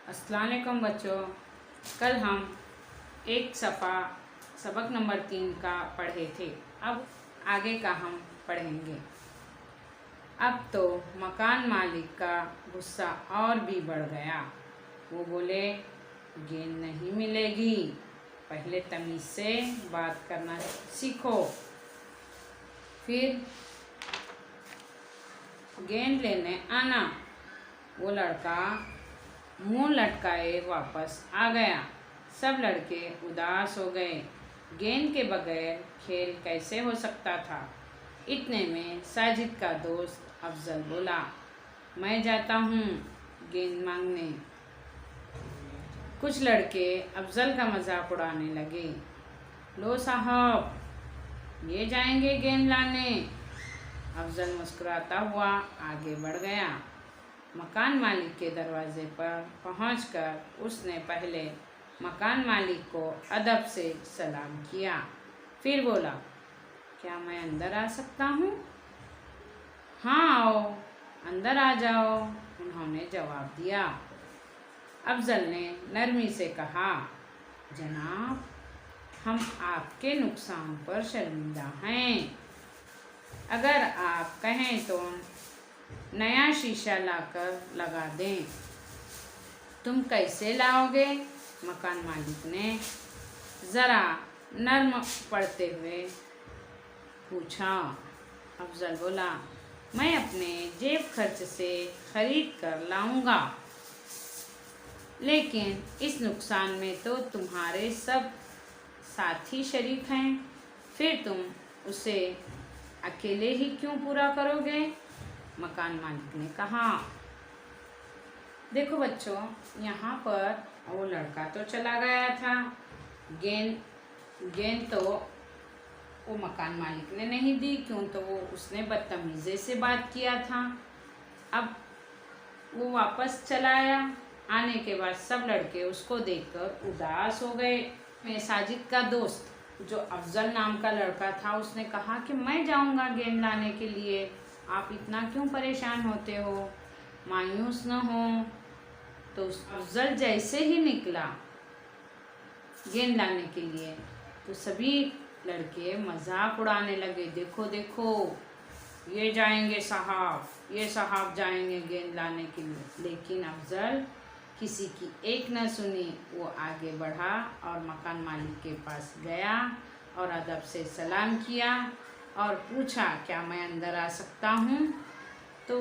अस्सलाम वालेकुम बच्चों। कल हम एक सफ़ा सबक नंबर 3 का पढ़े थे। अब आगे का हम पढ़ेंगे। अब तो मकान मालिक का गुस्सा और भी बढ़ गया। वो बोले, गेंद नहीं मिलेगी, पहले तमीज़ से बात करना सीखो, फिर गेंद लेने आना। वो लड़का मुंह लटकाए वापस आ गया। सब लड़के उदास हो गए। गेंद के बगैर खेल कैसे हो सकता था। इतने में साजिद का दोस्त अफजल बोला, मैं जाता हूँ गेंद मांगने। कुछ लड़के अफजल का मजाक उड़ाने लगे। लो साहब, ये जाएंगे गेंद लाने। अफजल मुस्कुराता हुआ आगे बढ़ गया। मकान मालिक के दरवाजे पर पहुंचकर उसने पहले मकान मालिक को अदब से सलाम किया, फिर बोला, क्या मैं अंदर आ सकता हूँ? हाँ आओ, अंदर आ जाओ, उन्होंने जवाब दिया। अफजल ने नरमी से कहा, जनाब, हम आपके नुकसान पर शर्मिंदा हैं। अगर आप कहें तो नया शीशा लाकर लगा दें। तुम कैसे लाओगे? मकान मालिक ने ज़रा नर्म पड़ते हुए पूछा। अफजल बोला, मैं अपने जेब खर्च से खरीद कर लाऊंगा। लेकिन इस नुकसान में तो तुम्हारे सब साथी शरीक हैं, फिर तुम उसे अकेले ही क्यों पूरा करोगे? मकान मालिक ने कहा। देखो बच्चों, यहाँ पर वो लड़का तो चला गया था। गेंद तो वो मकान मालिक ने नहीं दी, क्यों तो वो उसने बदतमीज़ी से बात किया था। अब वो वापस चला आया। आने के बाद सब लड़के उसको देखकर उदास हो गए। मैं साजिद का दोस्त जो अफजल नाम का लड़का था, उसने कहा कि मैं जाऊंगा गेंद लाने के लिए, आप इतना क्यों परेशान होते हो, मायूस न हो। तो अफजल जैसे ही निकला गेंद लाने के लिए तो सभी लड़के मजाक उड़ाने लगे। देखो देखो, ये जाएंगे साहब, ये साहब जाएंगे गेंद लाने के लिए। लेकिन अफजल किसी की एक न सुनी। वो आगे बढ़ा और मकान मालिक के पास गया और अदब से सलाम किया और पूछा, क्या मैं अंदर आ सकता हूँ? तो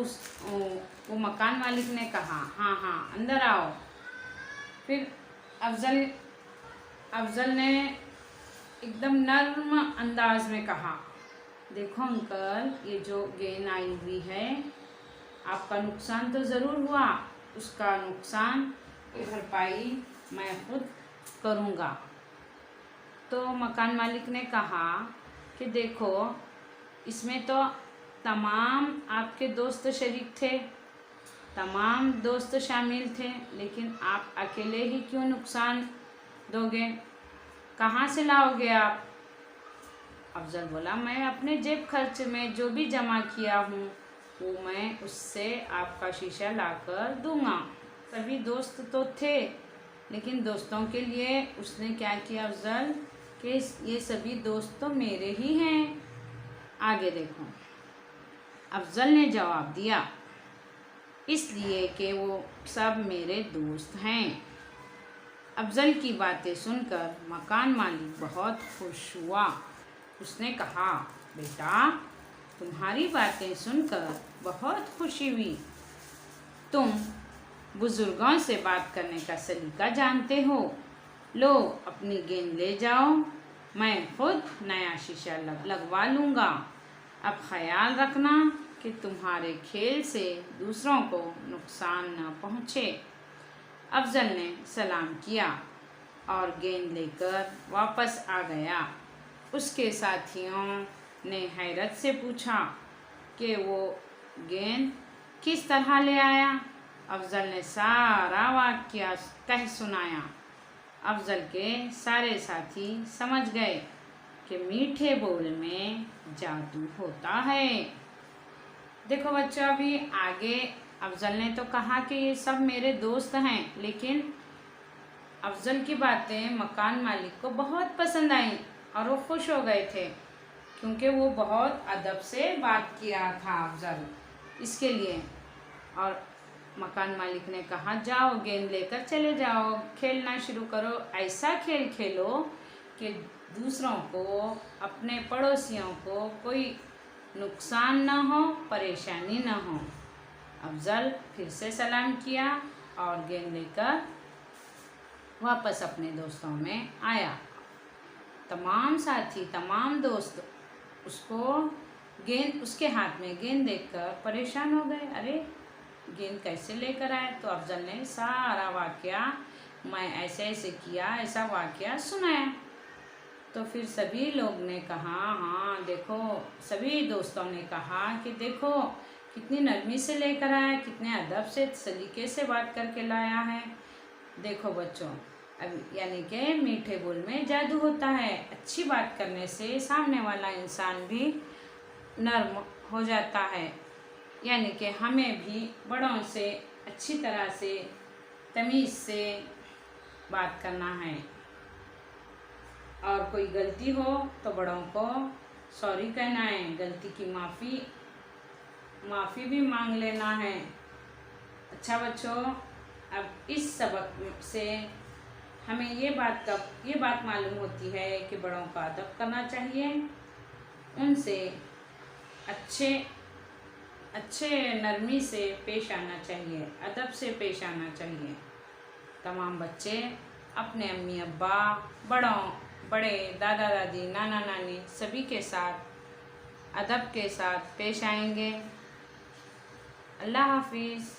वो मकान मालिक ने कहा, हाँ हाँ, अंदर आओ। फिर अफजल ने एकदम नर्म अंदाज में कहा, देखो अंकल, ये जो गेंद आई हुई है, आपका नुकसान तो ज़रूर हुआ, उसका नुकसान की भरपाई मैं खुद करूँगा। तो मकान मालिक ने कहा कि देखो, इसमें तो तमाम आपके दोस्त शरीक थे, तमाम दोस्त शामिल थे, लेकिन आप अकेले ही क्यों नुकसान दोगे? कहाँ से लाओगे आप? अफजल बोला, मैं अपने जेब खर्च में जो भी जमा किया हूँ वो मैं उससे आपका शीशा लाकर दूंगा। सभी दोस्त तो थे, लेकिन दोस्तों के लिए उसने क्या किया अफजल, कि ये सभी दोस्त तो मेरे ही हैं। आगे देखो, अफजल ने जवाब दिया, इसलिए कि वो सब मेरे दोस्त हैं। अफजल की बातें सुनकर मकान मालिक बहुत खुश हुआ। उसने कहा, बेटा, तुम्हारी बातें सुनकर बहुत खुशी हुई। तुम बुजुर्गों से बात करने का सलीका जानते हो। लो, अपनी गेंद ले जाओ, मैं खुद नया शीशा लगवा लूँगा। अब ख्याल रखना कि तुम्हारे खेल से दूसरों को नुकसान न पहुँचे। अफजल ने सलाम किया और गेंद लेकर वापस आ गया। उसके साथियों ने हैरत से पूछा कि वो गेंद किस तरह ले आया। अफजल ने सारा वाक़या कह सुनाया। अफजल के सारे साथी समझ गए कि मीठे बोल में जादू होता है। देखो बच्चों, अभी आगे अफजल ने तो कहा कि ये सब मेरे दोस्त हैं, लेकिन अफजल की बातें मकान मालिक को बहुत पसंद आई और वो खुश हो गए थे, क्योंकि वो बहुत अदब से बात किया था अफजल, इसके लिए। और मकान मालिक ने कहा, जाओ गेंद लेकर चले जाओ, खेलना शुरू करो, ऐसा खेल खेलो कि दूसरों को, अपने पड़ोसियों को कोई नुकसान ना हो, परेशानी ना हो। अफजल फिर से सलाम किया और गेंद लेकर वापस अपने दोस्तों में आया। तमाम साथी, तमाम दोस्त उसके हाथ में गेंद देखकर परेशान हो गए। अरे गेंद कैसे लेकर आए? तो अफजल ने सारा वाकया, मैं ऐसे ऐसे किया, ऐसा वाकया सुनाया। तो फिर सभी लोग ने कहा, हाँ देखो, सभी दोस्तों ने कहा कि देखो कितनी नरमी से लेकर आया, कितने अदब से, सलीके से बात करके लाया है। देखो बच्चों, अब यानी कि मीठे बोल में जादू होता है। अच्छी बात करने से सामने वाला इंसान भी नर्म हो जाता है। यानी कि हमें भी बड़ों से अच्छी तरह से, तमीज़ से बात करना है, और कोई गलती हो तो बड़ों को सॉरी कहना है, गलती की माफ़ी भी मांग लेना है। अच्छा बच्चों, अब इस सबक से हमें ये बात मालूम होती है कि बड़ों का अदब करना चाहिए, उनसे अच्छे नरमी से पेश आना चाहिए, अदब से पेश आना चाहिए। तमाम बच्चे अपने अम्मी अब्बा, बड़े दादा दादी, नाना नानी सभी के साथ अदब के साथ पेश आएंगे। अल्लाह हाफिज़।